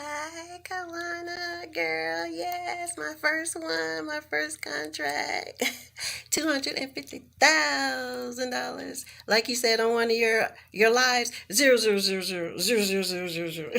Hi, Kawana, girl. Yes, my first one, my first contract. $250,000. Like you said on one of your lives, zero zero zero zero zero zero zero zero zero.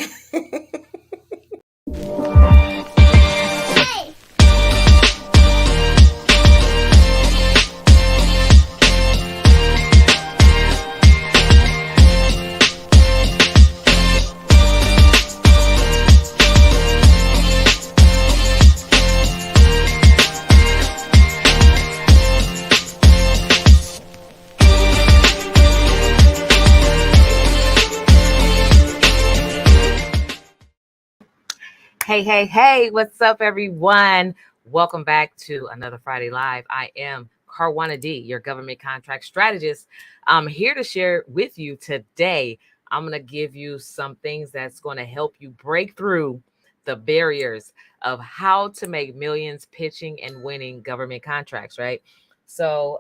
Hey, what's up, everyone? Welcome back to another Friday Live. I am Carwana D, your government contract strategist. I'm here to share with you today. I'm going to give you some things that's going to help you break through the barriers of how to make millions pitching and winning government contracts, right? So,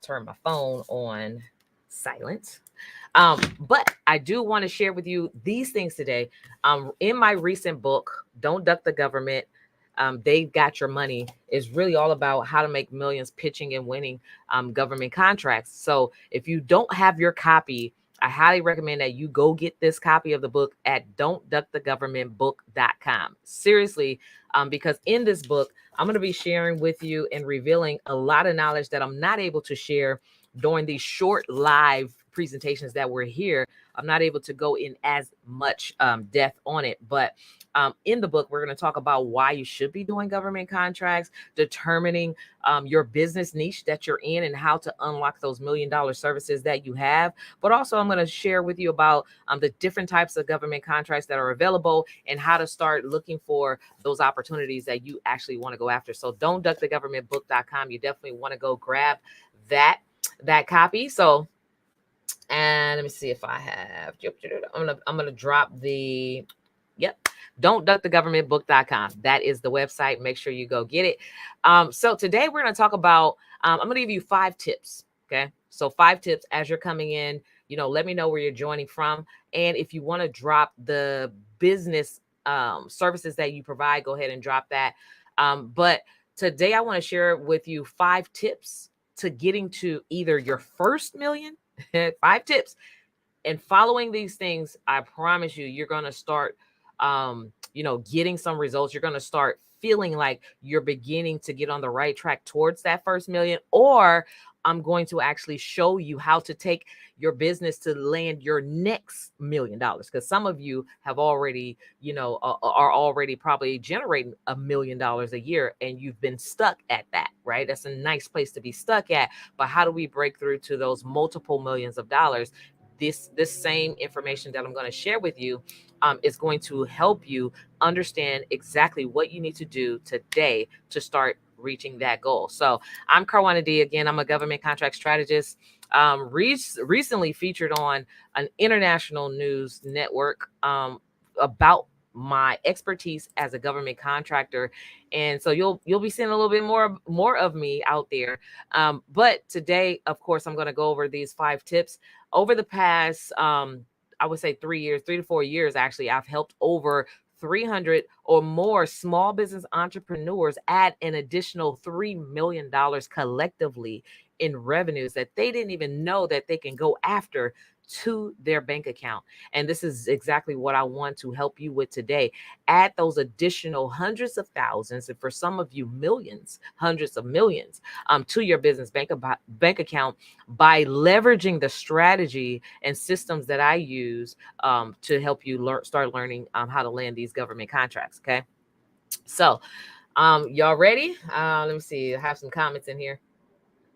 turn my phone on silent. But I do want to share with you these things today. In my recent book, Don't Duck the Government, They've Got Your Money, is really all about how to make millions pitching and winning government contracts. So if you don't have your copy, I highly recommend that you go get this copy of the book at don'tduckthegovernmentbook.com. Seriously, because in this book, I'm going to be sharing with you and revealing a lot of knowledge that I'm not able to share during these short live presentations that we're here. I'm not able to go in as much depth on it, but in the book, we're going to talk about why you should be doing government contracts, determining your business niche that you're in, and how to unlock those $1 million services that you have. But also, I'm going to share with you about the different types of government contracts that are available and how to start looking for those opportunities that you actually want to go after. So don't duck the governmentbook.com. You definitely want to go grab that copy. So, and let me see if I have. I'm gonna drop the. Yep. Don't duck the governmentbook.com. That is the website. Make sure you go get it. So today we're going to talk about, I'm going to give you 5 tips. Okay. So 5 tips as you're coming in, let me know where you're joining from. And if you want to drop the business services that you provide, go ahead and drop that. But today I want to share with you 5 tips to getting to either your first million, 5 tips. And following these things, I promise you're going to start getting some results. You're going to start feeling like you're beginning to get on the right track towards that first million. Or I'm going to actually show you how to take your business to land your next $1 million, because some of you have already, are already probably generating $1 million a year, and you've been stuck at that, right? That's a nice place to be stuck at. But how do we break through to those multiple millions of dollars? This same information that I'm going to share with you is going to help you understand exactly what you need to do today to start reaching that goal. So I'm Carwana D. Again, I'm a government contract strategist, recently featured on an international news network about my expertise as a government contractor. And so you'll be seeing a little bit more of me out there. But today, of course, I'm going to go over these 5 tips. Over the past I would say 3 to 4 years, actually, I've helped over 300 or more small business entrepreneurs add an additional $3 million collectively in revenues that they didn't even know that they can go after to their bank account. And this is exactly what I want to help you with today. Add those additional hundreds of thousands, and for some of you, millions, hundreds of millions, to your business bank account by leveraging the strategy and systems that I use to help you start learning how to land these government contracts. Okay. So, y'all ready? Let me see. I have some comments in here.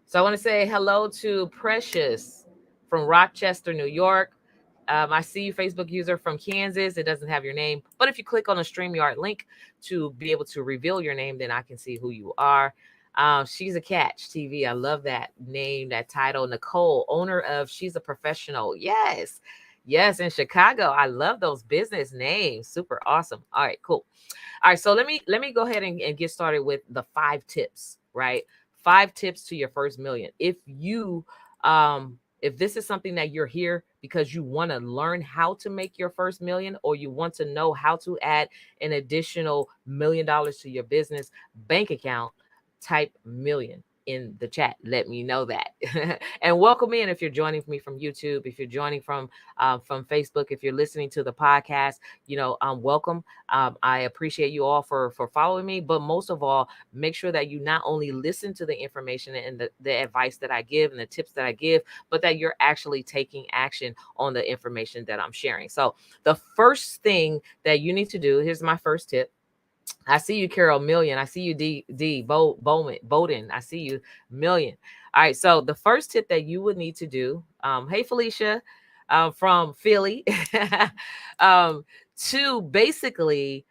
So I want to say hello to Precious from Rochester, New York. I see you, Facebook user from Kansas. It doesn't have your name, but if you click on the StreamYard link to be able to reveal your name, then I can see who you are. She's a Catch TV. I love that name, that title. Nicole, owner of She's a Professional. Yes, in Chicago. I love those business names. Super awesome. All right, cool. All right, so let me go ahead and get started with the 5 tips, right? 5 tips to your first million. If you If this is something that you're here because you want to learn how to make your first million, or you want to know how to add an additional $1 million to your business bank account, type million in the chat. Let me know that. And welcome in if you're joining me from YouTube, if you're joining from Facebook, if you're listening to the podcast, welcome. I appreciate you all for following me, but most of all, make sure that you not only listen to the information and the advice that I give and the tips that I give, but that you're actually taking action on the information that I'm sharing. So the first thing that you need to do, here's my first tip. I see you, Carol, million. I see you, Bowden. I see you, million. All right. So the first tip that you would need to do, hey, Felicia, from Philly, to basically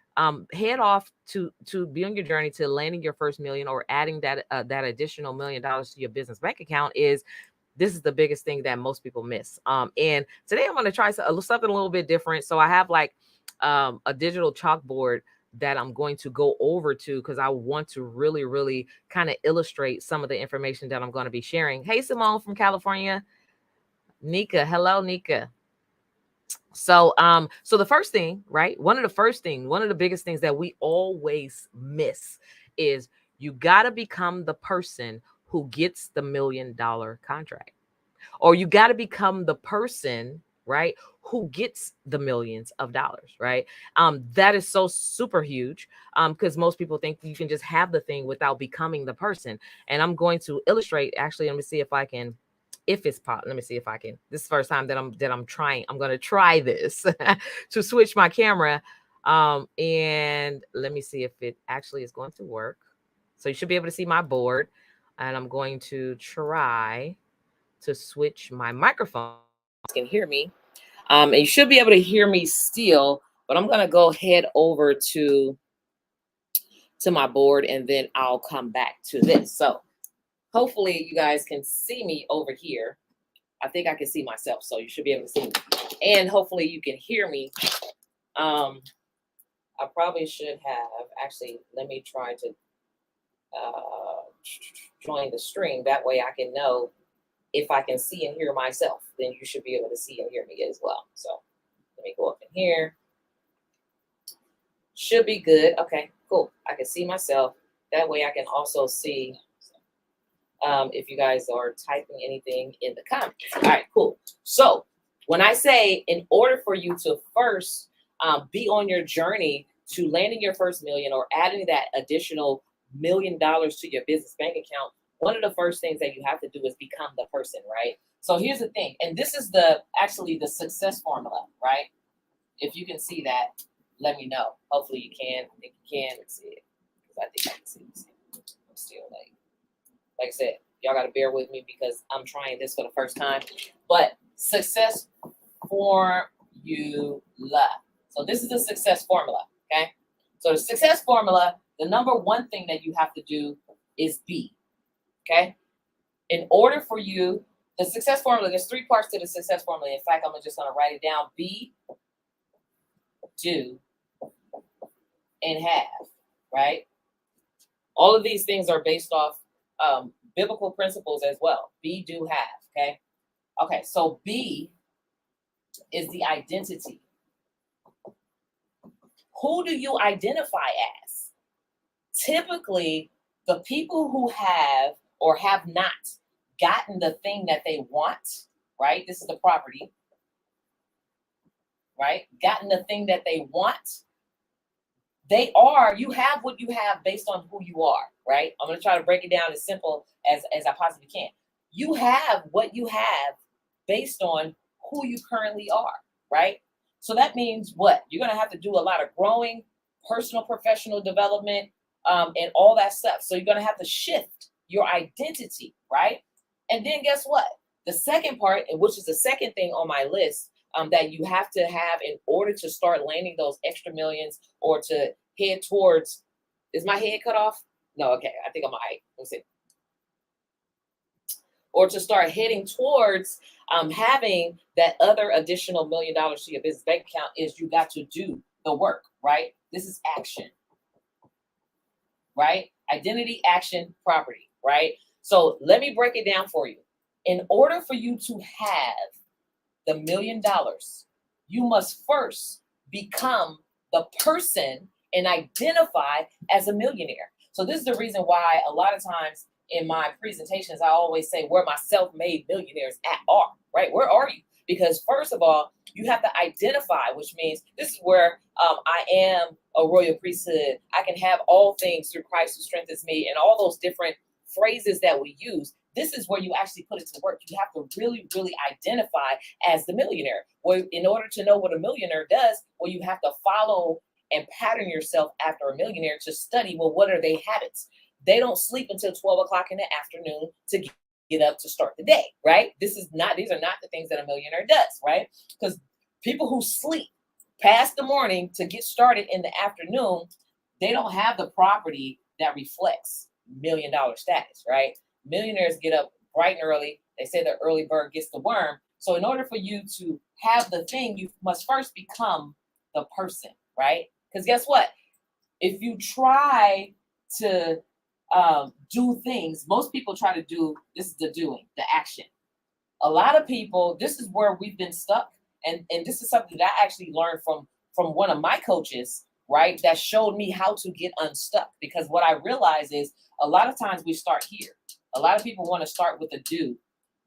head off to be on your journey to landing your first million, or adding that additional $1 million to your business bank account, is this is the biggest thing that most people miss. And today I'm going to try something a little bit different. So I have like a digital chalkboard that I'm going to go over to, because I want to really, really kind of illustrate some of the information that I'm going to be sharing. Hey, Simone from California. Nika. Hello, Nika. So the first thing, right? One of the biggest things that we always miss is you got to become the person who gets the $1 million contract, or you got to become the person, right, who gets the millions of dollars, right? That is so super huge, because most people think you can just have the thing without becoming the person. And I'm going to illustrate. Actually, let me see if I can. If it's possible, let me see if I can. This is the first time that I'm trying. I'm going to try this to switch my camera, and let me see if it actually is going to work. So you should be able to see my board, and I'm going to try to switch my microphone. You can hear me, and you should be able to hear me still, but I'm going to go head over to my board, and then I'll come back to this. So hopefully you guys can see me over here. I think I can see myself, so you should be able to see me, and hopefully you can hear me. I probably should have, actually, let me try to join the stream. That way I can know if I can see and hear myself. Then you should be able to see and hear me as well. So let me go up in here. Should be good. Okay, cool. I can see myself. That way I can also see if you guys are typing anything in the comments. All right, cool. So when I say, in order for you to first be on your journey to landing your first million, or adding that additional $1 million to your business bank account, one of the first things that you have to do is become the person, right? So here's the thing, and this is actually the success formula, right? If you can see that, let me know. Hopefully you can. I think you can see it, because I think I can see it. I'm still like I said, y'all got to bear with me because I'm trying this for the first time. But success formula. So this is the success formula, okay? So the success formula, the number one thing that you have to do is be, okay? In order for you, the success formula, there's 3 parts to the success formula. In fact, I'm just going to write it down. Be, do, and have, right? All of these things are based off biblical principles as well. Be, do, have, okay? Okay, so be is the identity. Who do you identify as? Typically, the people who have or have not gotten the thing that they want, right? This is the property, right? Gotten the thing that they want. You have what you have based on who you are, right? I'm going to try to break it down as simple as I possibly can. You have what you have based on who you currently are, right? So that means what? You're going to have to do a lot of growing, personal, professional development, and all that stuff. So you're going to have to shift your identity, right? And then guess what? The second part, which is the second thing on my list, that you have to have in order to start landing those extra millions, or to head towards, is my head cut off? No, okay, I think I'm all right. Let's see. Or to start heading towards having that other additional $1 million to your business bank account, is you got to do the work, right? This is action, right? Identity, action, property, right? So let me break it down for you. In order for you to have the $1 million, you must first become the person and identify as a millionaire. So this is the reason why a lot of times in my presentations, I always say where my self-made millionaires are, right? Where are you? Because first of all, you have to identify, which means this is where I am a royal priesthood. I can have all things through Christ who strengthens me, and all those different phrases that we use. This is where you actually put it to work. You have to really, really identify as the millionaire. Well, in order to know what a millionaire does, well, you have to follow and pattern yourself after a millionaire to study, well, what are their habits? They don't sleep until 12 o'clock in the afternoon to get up to start the day, right? These are not the things that a millionaire does, right? Because people who sleep past the morning to get started in the afternoon, they don't have the property that reflects $1 million status, right? Millionaires get up bright and early. They say the early bird gets the worm. So in order for you to have the thing, you must first become the person, right? Because guess what? If you try to do things, most people try to do, this is the doing, the action. A lot of people, this is where we've been stuck. And this is something that I actually learned from one of my coaches, right? That showed me how to get unstuck. Because what I realize is a lot of times we start here. A lot of people want to start with a do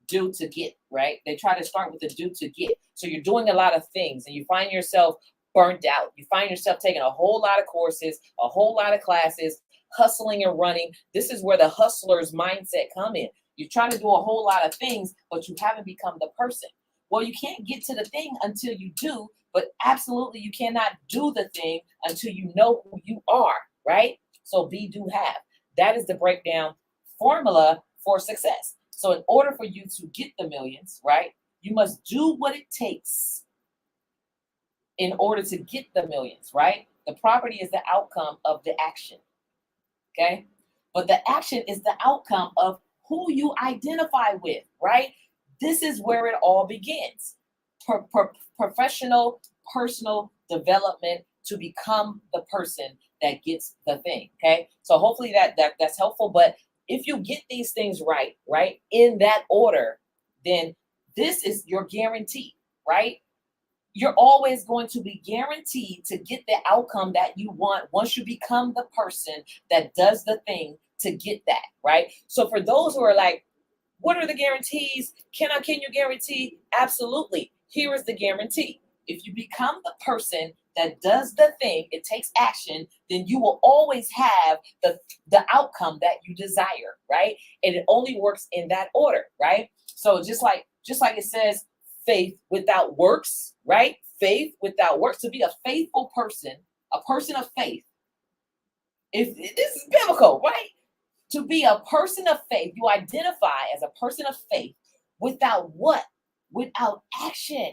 to get, right? They try to start with the do to get. So you're doing a lot of things and you find yourself burnt out. You find yourself taking a whole lot of courses, a whole lot of classes, hustling and running. This is where the hustler's mindset come in. You're trying to do a whole lot of things, but you haven't become the person. Well, you can't get to the thing until you do, but absolutely you cannot do the thing until you know who you are, right? So be, do, have. That is the breakdown formula for success. So in order for you to get the millions, right, you must do what it takes in order to get the millions, right? The property is the outcome of the action, okay? But the action is the outcome of who you identify with, right? This is where it all begins. Professional, personal development to become the person that gets the thing, okay? So hopefully that's helpful. But if you get these things right, in that order, then this is your guarantee, right? You're always going to be guaranteed to get the outcome that you want once you become the person that does the thing to get that, right? So for those who are like, what are the guarantees? Can you guarantee? Absolutely. Here is the guarantee. If you become the person that does the thing, it takes action, then you will always have the outcome that you desire, right? And it only works in that order, right? So just like it says, faith without works, right? Faith without works. To be a faithful person, a person of faith. If this is biblical, right? To be a person of faith, you identify as a person of faith without what? Without action.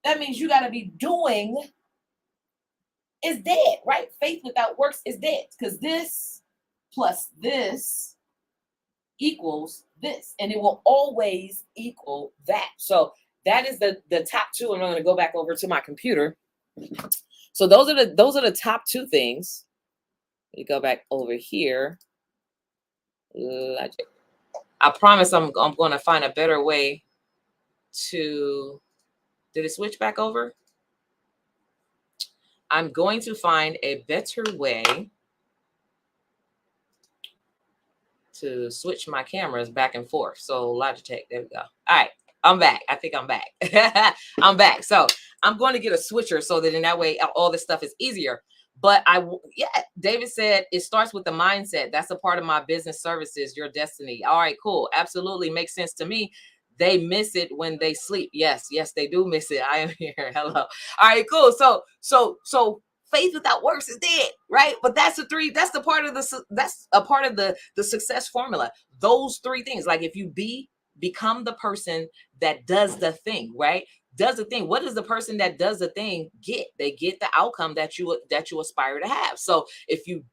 That means you got to be doing is dead, right? Faith without works is dead, because this plus this equals this, and it will always equal that. So that is the top two, and I'm going to go back over to my computer. So those are the top two things. Let me go back over here. Logic. I promise I'm going to find a better way to. Did it switch back over? I'm going to find a better way to switch my cameras back and forth. So Logitech, there we go. All right, I'm back. I think I'm back. I'm back. So I'm going to get a switcher so that in that way all this stuff is easier. But David said it starts with the mindset. That's a part of my business services, your destiny. All right, cool. Absolutely makes sense to me. They miss it when they sleep. Yes, they do miss it. I am here. Hello. All right, cool. So faith without works is dead, right? But that's a part of the success formula. Those three things. Like if you become the person that does the thing, right? Does the thing. What does the person that does the thing get? They get the outcome that you aspire to have. So if you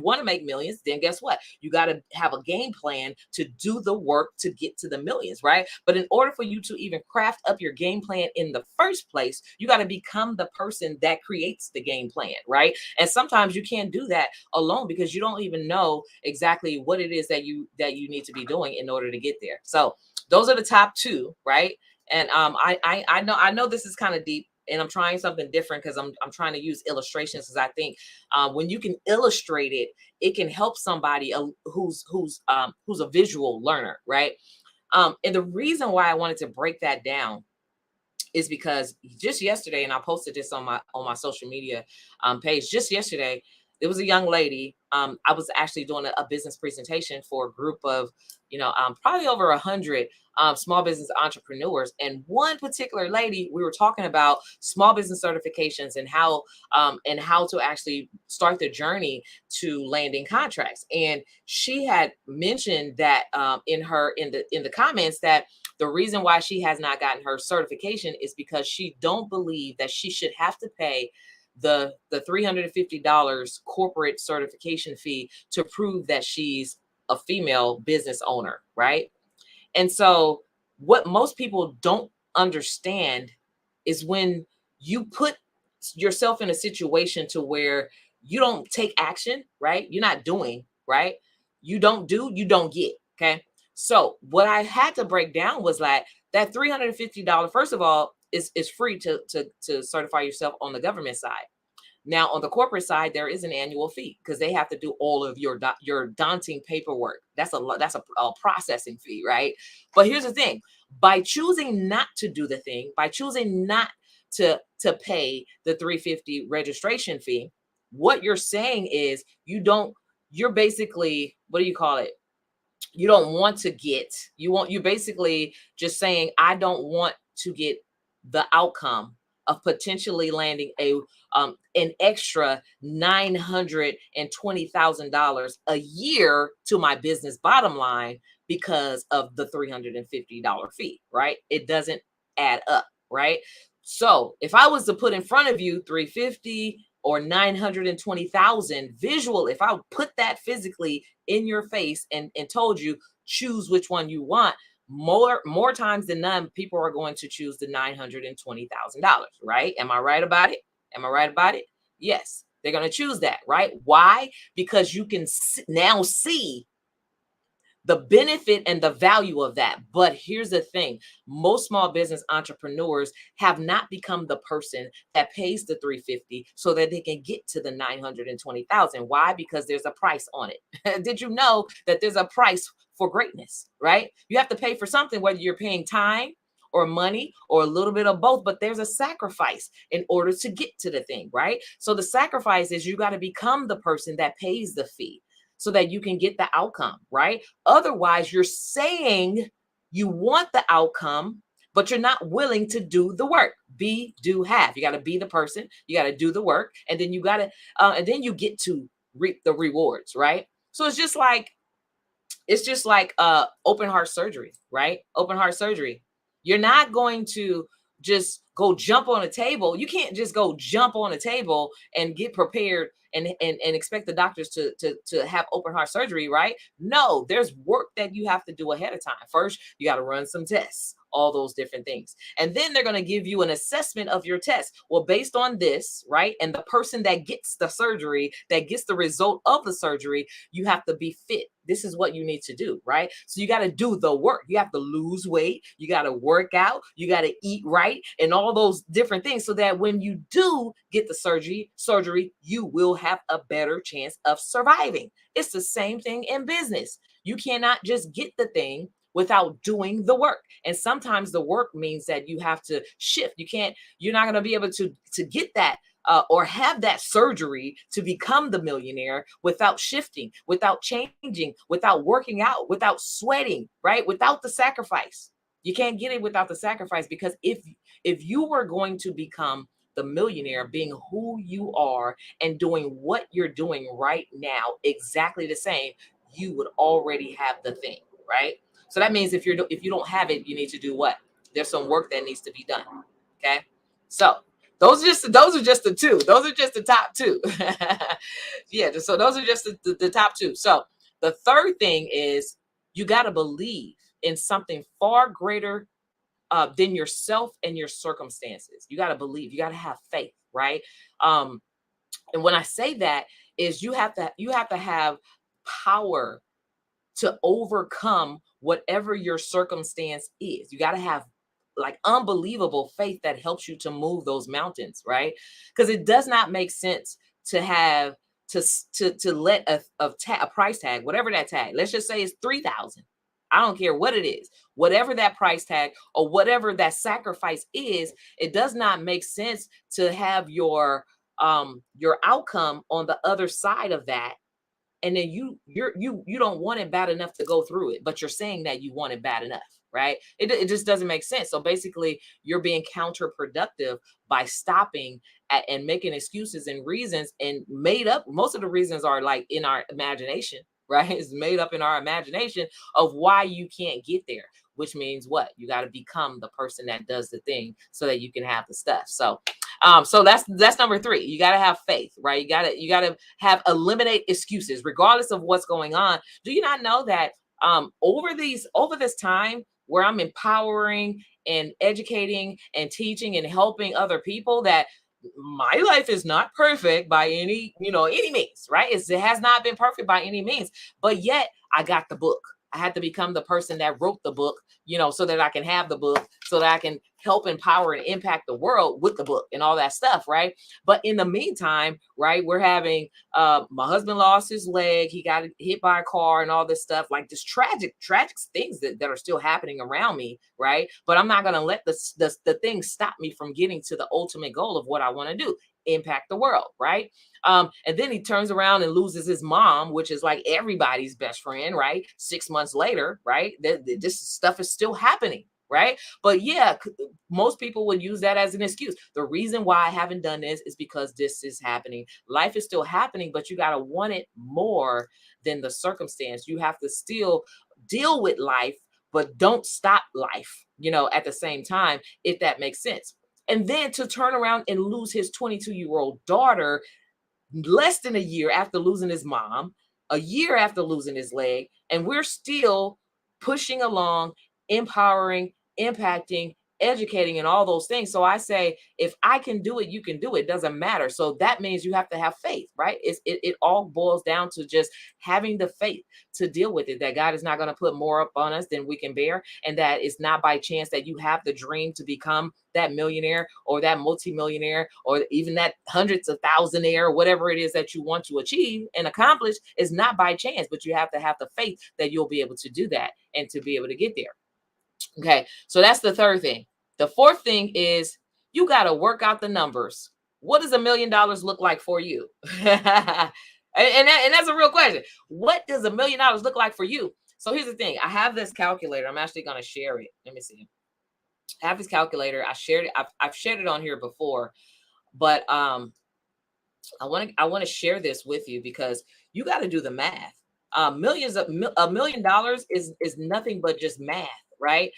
want to make millions, then guess what? You got to have a game plan to do the work to get to the millions, right? But in order for you to even craft up your game plan in the first place, you got to become the person that creates the game plan, right? And sometimes you can't do that alone because you don't even know exactly what it is that you need to be doing in order to get there. So those are the top two, right? And I know this is kind of deep, and I'm trying something different because I'm trying to use illustrations, because I think when you can illustrate it, it can help somebody who's a visual learner, right? And the reason why I wanted to break that down is because just yesterday, and I posted this on my social media page. Just yesterday, there was a young lady. I was actually doing a business presentation for a group of, probably over 100 small business entrepreneurs. And one particular lady, we were talking about small business certifications and how to actually start the journey to landing contracts. And she had mentioned that in the comments that the reason why she has not gotten her certification is because she don't believe that she should have to pay the $350 corporate certification fee to prove that she's a female business owner, right? And so what most people don't understand is when you put yourself in a situation to where you don't take action, right? You're not doing, right? You don't do, you don't get. Okay. So what I had to break down was like that $350, first of all, is free to certify yourself on the government side. Now, on the corporate side, there is an annual fee because they have to do all of your daunting paperwork. That's a processing fee, right? But here's the thing: by choosing not to do the thing, by choosing not to pay the 350 registration fee, what you're saying is you're basically, what do you call it? You don't want to get, you basically just saying, I don't want to get the outcome of potentially landing an extra $920,000 a year to my business bottom line because of the $350 fee, right? It doesn't add up, right? So if I was to put in front of you 350 or 920,000 visual, if I put that physically in your face and told you choose which one you want, more times than none, people are going to choose the $920,000, right? Am I right about it? Am I right about it? Yes, they're going to choose that, right? Why? Because you can now see the benefit and the value of that. But here's the thing: most small business entrepreneurs have not become the person that pays the 350 so that they can get to the 920,000. Why? Because there's a price on it. Did you know that there's a price for greatness, right? You have to pay for something, whether you're paying time or money or a little bit of both, but there's a sacrifice in order to get to the thing, right? So the sacrifice is you got to become the person that pays the fee so that you can get the outcome, right? Otherwise, you're saying you want the outcome, but you're not willing to do the work. Be, do, have. You got to be the person. You got to do the work, and then and then you get to reap the rewards, right? So it's just like open heart surgery, right? Open heart surgery. You're not going to just go jump on a table. You can't just go jump on a table and get prepared and expect the doctors to have open heart surgery, right? No, there's work that you have to do ahead of time. First, you got to run some tests, all those different things. And then they're going to give you an assessment of your test. Well, based on this, right? And the person that gets the surgery, that gets the result of the surgery, you have to be fit. This is what you need to do, right? So you got to do the work. You have to lose weight. You got to work out. You got to eat right and all those different things so that when you do get the surgery, you will have a better chance of surviving. It's the same thing in business. You cannot just get the thing without doing the work. And sometimes the work means that you have to shift. You're not going to be able to get that or have that surgery to become the millionaire without shifting, without changing, without working out, without sweating, right? Without the sacrifice. You can't get it without the sacrifice, because if you were going to become the millionaire, being who you are and doing what you're doing right now, exactly the same, you would already have the thing, right? So that means if you don't have it, you need to do what? There's some work that needs to be done. Okay. So those are just the two. Those are just the top two. Yeah. So those are just the top two. So the third thing is you got to believe in something far greater than yourself and your circumstances. You got to believe. You got to have faith, right? And when I say that, is you have to have power to overcome whatever your circumstance is. You got to have like unbelievable faith that helps you to move those mountains, right? Because it does not make sense to have to let a price tag, whatever that tag, let's just say it's 3,000. I don't care what it is, whatever that price tag or whatever that sacrifice is, it does not make sense to have your outcome on the other side of that. And then you don't want it bad enough to go through it, but you're saying that you want it bad enough, right? It just doesn't make sense. So basically, you're being counterproductive by stopping and making excuses and reasons, and made up. Most of the reasons are like in our imagination, right? It's made up in our imagination of why you can't get there, which means what? You got to become the person that does the thing so that you can have the stuff. So that's number 3. You got to have faith, right? You got to have eliminate excuses regardless of what's going on. Do you not know that over this time where I'm empowering and educating and teaching and helping other people, that my life is not perfect by any means, right? It has not been perfect by any means, but yet I got the book. I had to become the person that wrote the book, so that I can have the book, so that I can help empower and impact the world with the book and all that stuff, right? But in the meantime, right, we're having my husband lost his leg, he got hit by a car and all this stuff, like this tragic things that are still happening around me, right? But I'm not gonna let the things stop me from getting to the ultimate goal of what I want to do, impact the world, right? And then he turns around and loses his mom, which is like everybody's best friend, right? 6 months later, right? This stuff is still happening, right? But yeah, most people would use that as an excuse. The reason why I haven't done this is because this is happening. Life is still happening, but you got to want it more than the circumstance. You have to still deal with life, but don't stop life, at the same time, if that makes sense. And then to turn around and lose his 22-year-old daughter less than a year after losing his mom, a year after losing his leg, and we're still pushing along, empowering, impacting, educating, and all those things. So I say, if I can do it, you can do it. It doesn't matter. So that means you have to have faith, right? It all boils down to just having the faith to deal with it, that God is not going to put more up on us than we can bear, and that it's not by chance that you have the dream to become that millionaire or that multimillionaire or even that hundreds of thousandaire, whatever it is that you want to achieve and accomplish, is not by chance, but you have to have the faith that you'll be able to do that and to be able to get there. Okay, so that's the third thing. The fourth thing is you got to work out the numbers. What does $1 million look like for you? and that's a real question. What does $1 million look like for you? So here's the thing. I have this calculator. I'm actually going to share it. Let me see. I have this calculator. I shared it. I've shared it on here before, but I want to share this with you because you got to do the math. $1 million is nothing but just math, right?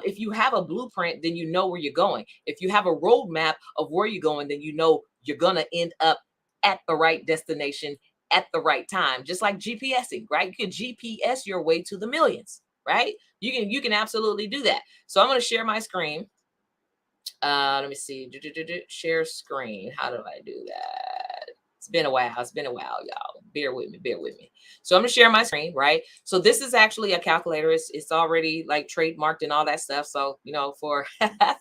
If you have a blueprint, then you know where you're going. If you have a roadmap of where you're going, then you know you're gonna end up at the right destination at the right time. Just like GPSing, right? You can GPS your way to the millions, right? You can absolutely do that. So I'm gonna share my screen. Let me see. Share screen. How do I do that? It's been a while, y'all. Bear with me. So I'm gonna share my screen, right? So this is actually a calculator. It's already like trademarked and all that stuff. So for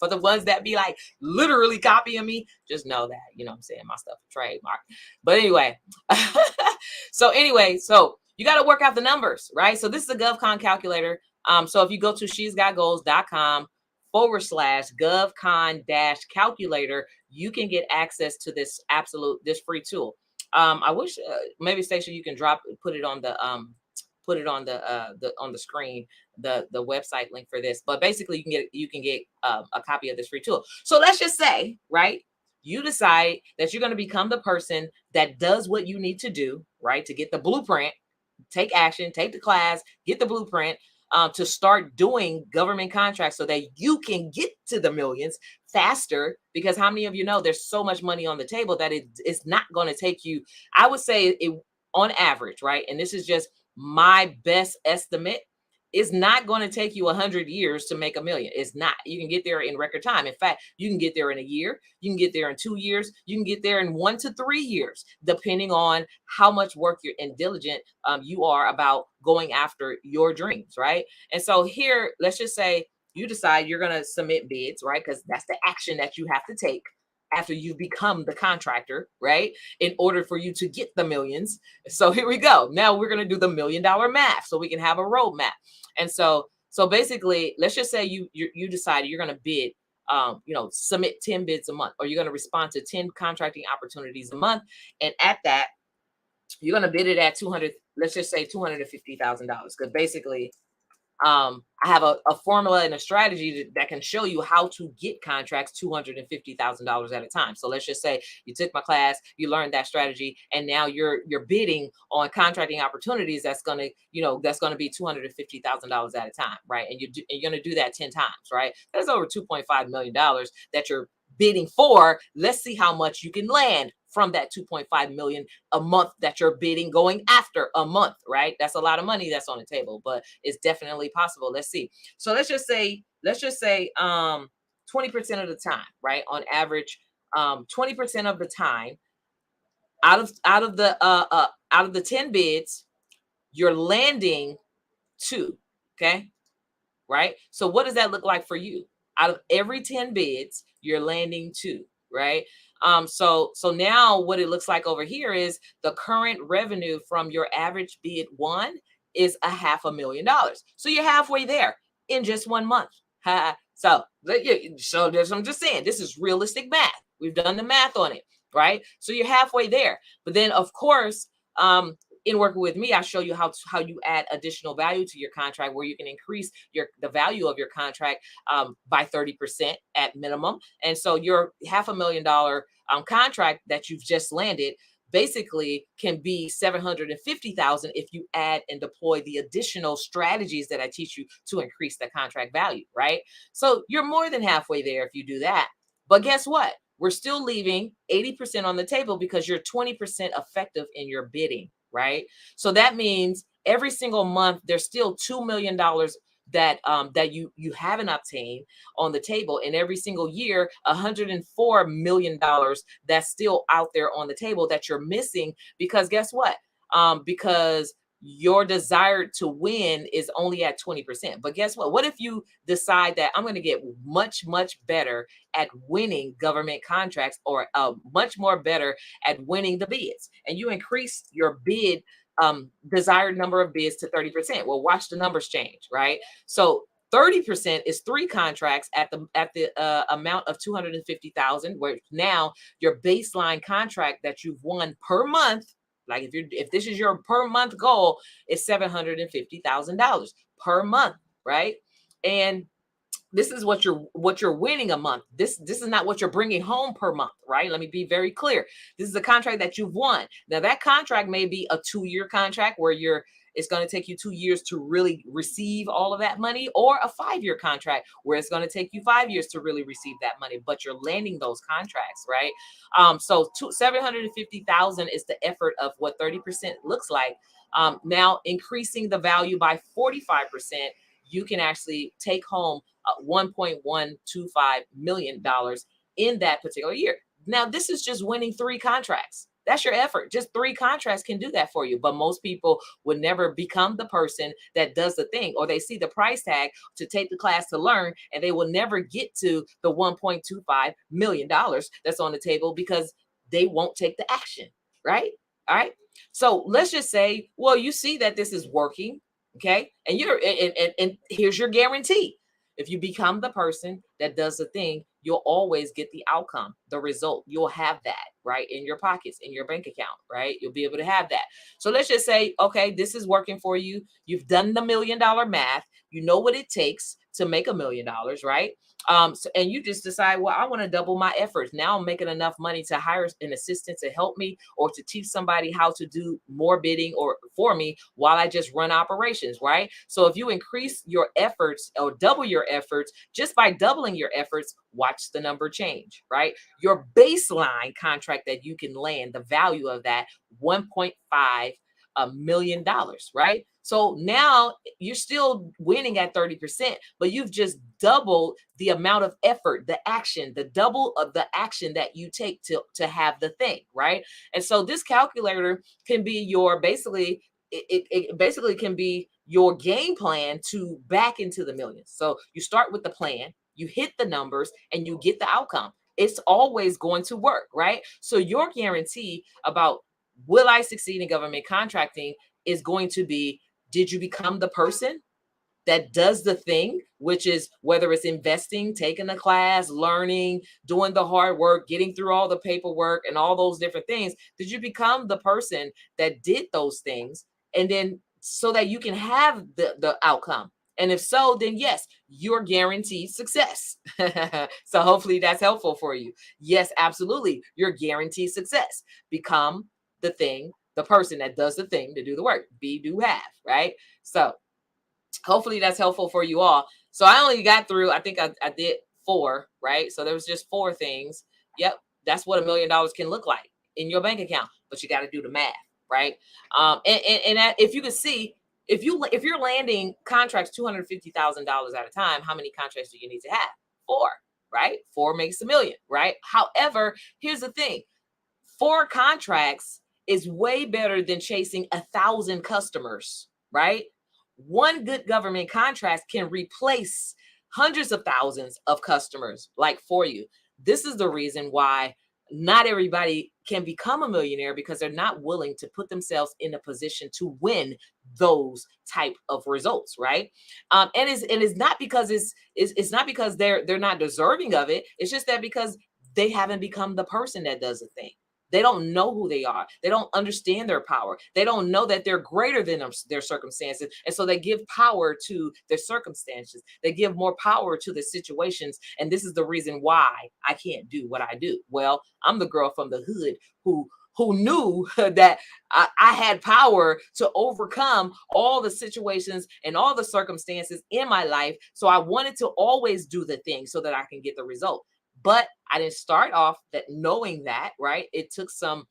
for the ones that be like literally copying me, just know that I'm saying my stuff is trademarked. But anyway, so you got to work out the numbers, right? So this is a GovCon calculator. So if you go to shesgotgoals.com /govcon calculator, you can get access to this free tool. I wish maybe Stacia, you can put it on the screen, the website link for this. But basically you can get a copy of this free tool. So let's just say, right, you decide that you're going to become the person that does what you need to do, right, to get the blueprint, take action, take the class, get the blueprint, to start doing government contracts so that you can get to the millions faster. Because how many of you know there's so much money on the table that it's not going to take you, I would say on average, right? And this is just my best estimate. it's not going to take you 100 years to make $1 million. It's not. You can get there in record time. In fact, you can get there in a year. You can get there in 2 years. You can get there in 1 to 3 years, depending on how much work you're and diligent you are about going after your dreams, right? And so here, let's just say you decide you're going to submit bids, right? Because that's the action that you have to take after you become the contractor, right? In order for you to get the millions. So here we go. Now we're going to do the $1 million math so we can have a roadmap. And so basically, let's just say you decide you're going to bid, submit 10 bids a month, or you're going to respond to 10 contracting opportunities a month. And at that, you're going to bid it at 200, let's just say $250,000. Because basically, I have a formula and a strategy that can show you how to get contracts $250,000 at a time. So let's just say you took my class, you learned that strategy, and now you're bidding on contracting opportunities that's going to be $250,000 at a time, right? And you're going to do that 10 times, right? That's over $2.5 million that you're bidding for. Let's see how much you can land from that 2.5 million a month that you're bidding going after a month, right? That's a lot of money that's on the table, but it's definitely possible. Let's see. So let's just say 20% of the time, right? On average, 20% of the time out of the 10 bids, you're landing 2, okay? Right? So what does that look like for you? Out of every 10 bids, you're landing 2, right? So now what it looks like over here is the current revenue from your average bid 1 is $500,000. So you're halfway there in just 1 month. So I'm just saying, this is realistic math. We've done the math on it, right? So you're halfway there. But then of course, in working with me, I show you how you add additional value to your contract, where you can increase the value of your contract by 30% at minimum. And so your $500,000 contract that you've just landed basically can be $750,000 if you add and deploy the additional strategies that I teach you to increase the contract value, right? So you're more than halfway there if you do that. But guess what? We're still leaving 80% on the table because you're 20% effective in your bidding, right? So that means every single month there's still $2 million that you haven't obtained on the table, and every single year $104 million that's still out there on the table that you're missing, because guess what? Because your desire to win is only at 20%. But guess what if you decide that I'm going to get much better at winning government contracts, or much more better at winning the bids, and you increase your bid desired number of bids to 30%. Well, watch the numbers change, right? So 30% is 3 contracts at the amount of 250,000, where now your baseline contract that you've won per month, like if this is your per month goal, is $750,000 per month, right? And this is what you're winning a month. This is not what you're bringing home per month, right? Let me be very clear. This is a contract that you've won. Now that contract may be a 2-year contract where it's going to take you 2 years to really receive all of that money, or a 5-year contract where it's going to take you 5 years to really receive that money, but you're landing those contracts, right? So 750,000 is the effort of what 30% looks like. Now increasing the value by 45%, you can actually take home $1.125 million in that particular year. Now, this is just winning 3 contracts. That's your effort. Just 3 contracts can do that for you. But most people would never become the person that does the thing, or they see the price tag to take the class to learn, and they will never get to the $1.25 million that's on the table because they won't take the action, right? All right. So let's just say, well, you see that this is working. Okay. And and here's your guarantee. If you become the person that does the thing, you'll always get the outcome, the result. You'll have that right in your pockets, in your bank account, right? You'll be able to have that. So let's just say, okay, this is working for you. You've done the $1 million math. You know what it takes to make $1 million, right? And you just decide, well, I want to double my efforts. Now I'm making enough money to hire an assistant to help me, or to teach somebody how to do more bidding or for me while I just run operations, right? So if you increase your efforts or double your efforts, just by doubling your efforts, watch the number change, right? Your baseline contract that you can land, the value of that 1.5 $1 million, right? So now you're still winning at 30%, but you've just doubled the amount of effort, the action, the double of the action that you take to have the thing, right? And so this calculator can be your basically, it basically can be your game plan to back into the millions. So you start with the plan, you hit the numbers, and you get the outcome. It's always going to work, right? So your guarantee about will I succeed in government contracting is going to be, did you become the person that does the thing, which is whether it's investing, taking a class, learning, doing the hard work, getting through all the paperwork and all those different things? Did you become the person that did those things? And then so that you can have the outcome. And if so, then yes, you're guaranteed success. So hopefully that's helpful for you. Yes, absolutely. You're guaranteed success. Become the thing, the person that does the thing to do the work. Be, do, have, right? So hopefully that's helpful for you all. So I only got through, I think I did 4, right? So there was just 4 things. Yep. That's what $1 million can look like in your bank account, but you got to do the math, right? And if you can see, if you're landing contracts $250,000 at a time, how many contracts do you need to have? 4, right? 4 makes $1 million, right? However, here's the thing: 4 contracts is way better than chasing 1,000 customers, right? One good government contract can replace hundreds of thousands of customers like for you. This is the reason why not everybody can become a millionaire, because they're not willing to put themselves in a position to win those type of results, right? And it's not because it's not because they're not deserving of it. It's just that because they haven't become the person that does the thing. They don't know who they are. They don't understand their power. They don't know that they're greater than their circumstances. And so they give power to their circumstances. They give more power to the situations. And this is the reason why I can't do what I do. Well, I'm the girl from the hood who knew that I had power to overcome all the situations and all the circumstances in my life. So I wanted to always do the thing so that I can get the result. But I didn't start off that knowing that, right? It took some,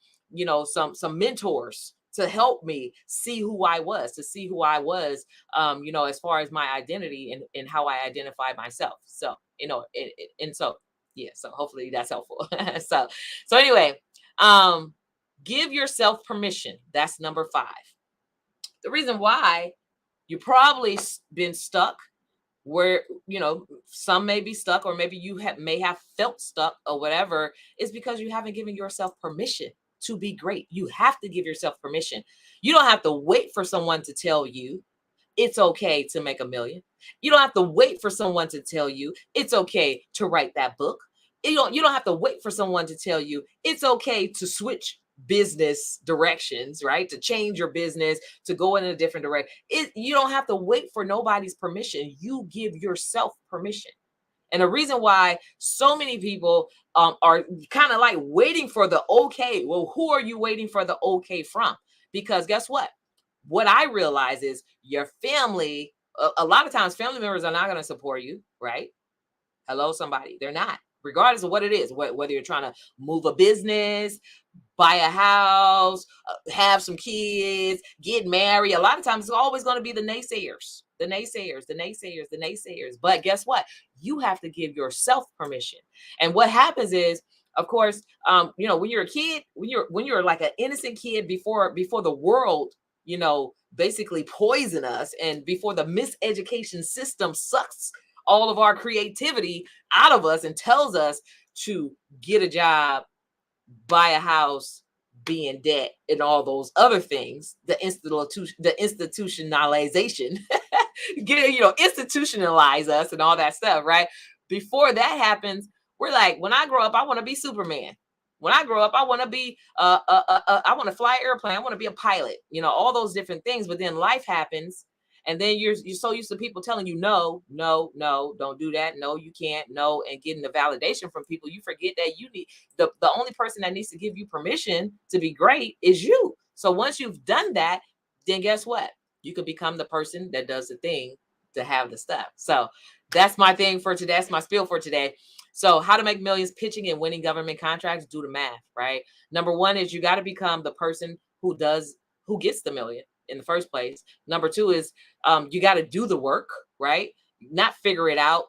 some mentors to help me see who I was, as far as my identity and how I identify myself. So, and so, yeah, so hopefully that's helpful. so anyway, give yourself permission. That's number 5. The reason why you probably been stuck, where some may be stuck, or maybe you may have felt stuck or whatever, is because you haven't given yourself permission to be great. You have to give yourself permission. You don't have to wait for someone to tell you it's okay to make $1 million. You don't have to wait for someone to tell you it's okay to write that book. You don't have to wait for someone to tell you it's okay to switch business directions, right? To change your business, to go in a different direction. You don't have to wait for nobody's permission. You give yourself permission. And the reason why so many people are kind of like waiting for the okay. Well, who are you waiting for the okay from? Because guess what? What I realize is your family, a lot of times family members are not going to support you, right? Hello, somebody. They're not, regardless of what it is, whether you're trying to move a business, buy a house, have some kids, get married. A lot of times it's always going to be the naysayers, the naysayers, the naysayers, the naysayers. But guess what? You have to give yourself permission. And what happens is, of course, when you're a kid, when you're like an innocent kid before the world, basically poison us, and before the miseducation system sucks all of our creativity out of us and tells us to get a job, buy a house, be in debt, and all those other things, the institutionalization, institutionalize us and all that stuff, right? Before that happens, we're like, when I grow up, I want to be Superman. When I grow up, I want to be, I want to fly an airplane. I want to be a pilot, all those different things. But then life happens. And then you're so used to people telling you, no, don't do that. No, you can't. No. And getting the validation from people, you forget that you need the only person that needs to give you permission to be great is you. So once you've done that, then guess what? You can become the person that does the thing to have the stuff. So that's my thing for today. That's my spiel for today. So how to make millions pitching and winning government contracts, do the math, right? Number 1 is you got to become the person who does who gets the million in the first place. Number two is you got to do the work, right? Not figure it out.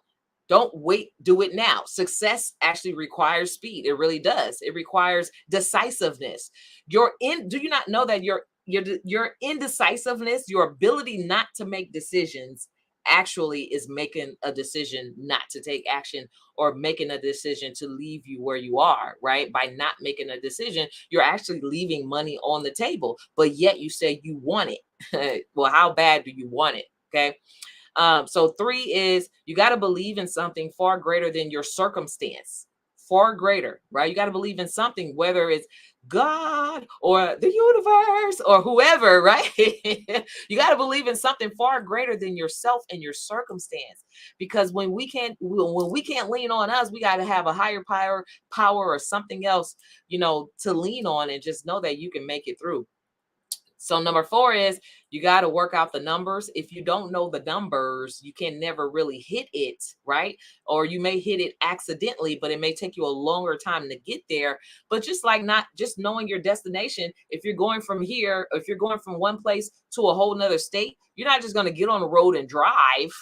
Don't wait, do it now. Success actually requires speed. It really does. It requires decisiveness. Do you not know that your indecisiveness, your ability not to make decisions actually is making a decision not to take action, or making a decision to leave you where you are, right? By not making a decision, you're actually leaving money on the table, but yet you say you want it. Well, how bad do you want it? Okay. So three is you got to believe in something far greater than your circumstance, far greater, right? You got to believe in something, whether it's God or the universe or whoever, right? You got to believe in something far greater than yourself and your circumstance. Because when we can't lean on us, we got to have a higher power or something else, to lean on, and just know that you can make it through. So number four is you got to work out the numbers. If you don't know the numbers, you can never really hit it, right? Or you may hit it accidentally, but it may take you a longer time to get there. But just like not just knowing your destination, if you're going from here, if you're going from one place to a whole nother state, you're not just going to get on the road and drive,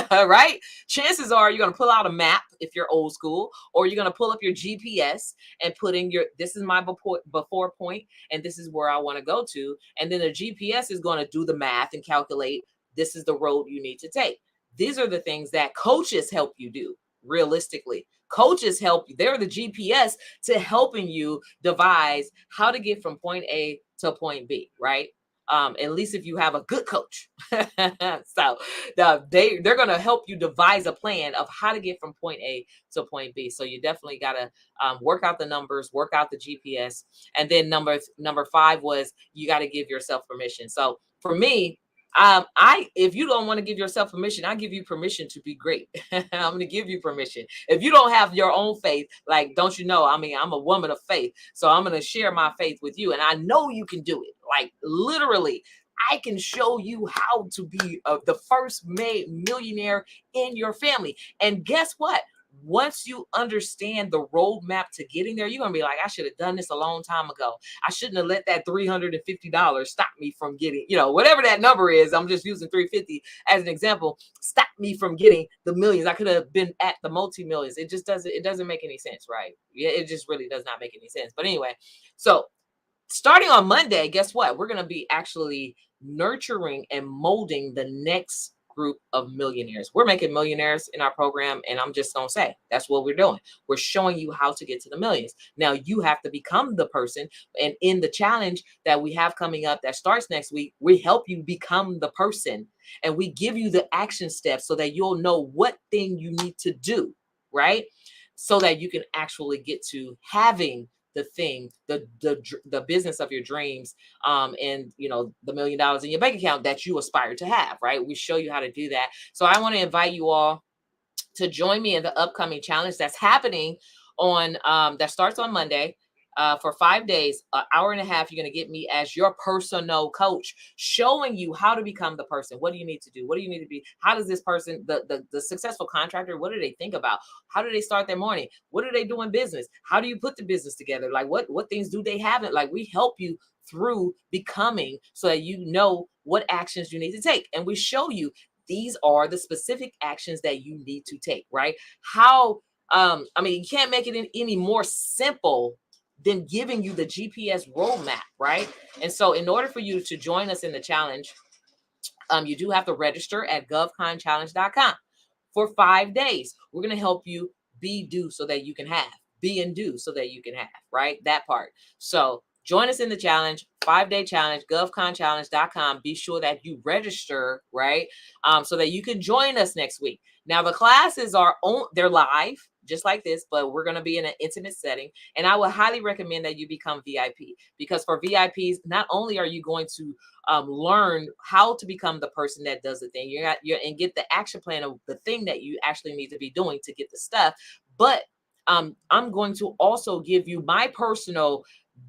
right? Chances are you're going to pull out a map if you're old school, or you're going to pull up your GPS and put in this is my before point, and this is where I want to go to. And then the GPS is going to do the math and calculate this is the road you need to take. These are the things that coaches help you do. Realistically, coaches help you. They're the GPS to helping you devise how to get from point A to point B, right? At least if you have a good coach. So they're going to help you devise a plan of how to get from point A to point B. So you definitely got to work out the numbers, work out the GPS. And then number five was you got to give yourself permission. So for me, if you don't want to give yourself permission, I give you permission to be great. I'm going to give you permission. If you don't have your own faith, like, don't you know, I'm a woman of faith. So I'm going to share my faith with you. And I know you can do it. Like, literally, I can show you how to be the first millionaire in your family. And guess what? Once you understand the roadmap to getting there, you're going to be like, I should have done this a long time ago. I shouldn't have let that $350 stop me from getting, whatever that number is. I'm just using 350 as an example. Stop me from getting the millions. I could have been at the multi-millions. It doesn't make any sense, right? Yeah, it just really does not make any sense. But anyway, so starting on Monday, guess what? We're going to be actually nurturing and molding the next group of millionaires. We're making millionaires in our program, and I'm just going to say that's what we're doing. We're showing you how to get to the millions. Now you have to become the person, and in the challenge that we have coming up that starts next week, we help you become the person, and we give you the action steps so that you'll know what thing you need to do, right? So that you can actually get to having the thing, the business of your dreams, and the $1 million in your bank account that you aspire to have, right? We show you how to do that. So I want to invite you all to join me in the upcoming challenge that's happening on that starts on Monday. For 5 days, an hour and a half, you're going to get me as your personal coach, showing you how to become the person. What do you need to do? What do you need to be? How does this person, the successful contractor, what do they think about? How do they start their morning? What do they do in business? How do you put the business together? Like what things do they have? Like, we help you through becoming so that you know what actions you need to take. And we show you these are the specific actions that you need to take, right? You can't make it any more simple than giving you the GPS roadmap, right? And so in order for you to join us in the challenge, you do have to register at govconchallenge.com for 5 days. We're going to help you do so that you can have, be and do so that you can have, right? That part. So join us in the challenge, 5-day challenge, govconchallenge.com. Be sure that you register, right? So that you can join us next week. Now, the classes they're live, just like this, but we're going to be in an intimate setting. And I would highly recommend that you become VIP, because for VIPs, not only are you going to learn how to become the person that does the thing, and get the action plan of the thing that you actually need to be doing to get the stuff, but I'm going to also give you my personal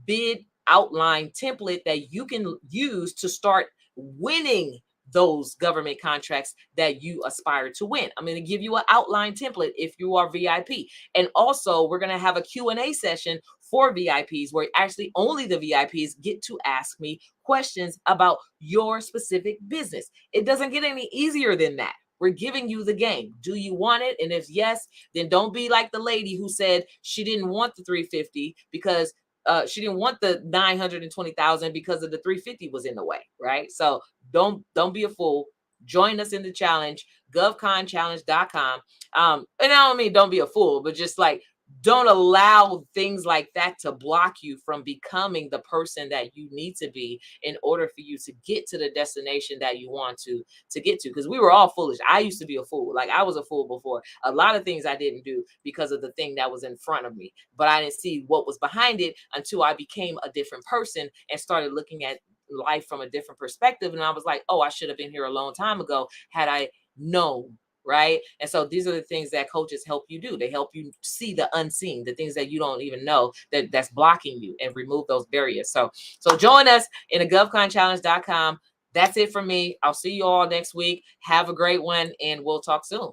bid outline template that you can use to start winning those government contracts that you aspire to win. I'm going to give you an outline template if you are VIP. And also, we're going to have a Q&A session for VIPs where actually only the VIPs get to ask me questions about your specific business. It doesn't get any easier than that. We're giving you the game. Do you want it? And if yes, then don't be like the lady who said she didn't want the 350 because she didn't want the 920,000 because of the 350 was in the way, right? So don't be a fool. Join us in the challenge, govconchallenge.com. And I don't mean don't be a fool, but just like don't allow things like that to block you from becoming the person that you need to be in order for you to get to the destination that you want to get to. Because we were all foolish. I used to be a fool. Like I was a fool before. A lot of things I didn't do because of the thing that was in front of me, but I didn't see what was behind it until I became a different person and started looking at life from a different perspective. And I was like, oh, I should have been here a long time ago had I known. Right. And so these are the things that coaches help you do. They help you see the unseen, the things that you don't even know that's blocking you, and remove those barriers. So join us in the govconchallenge.com. That's it for me. I'll see you all next week. Have a great one, and we'll talk soon.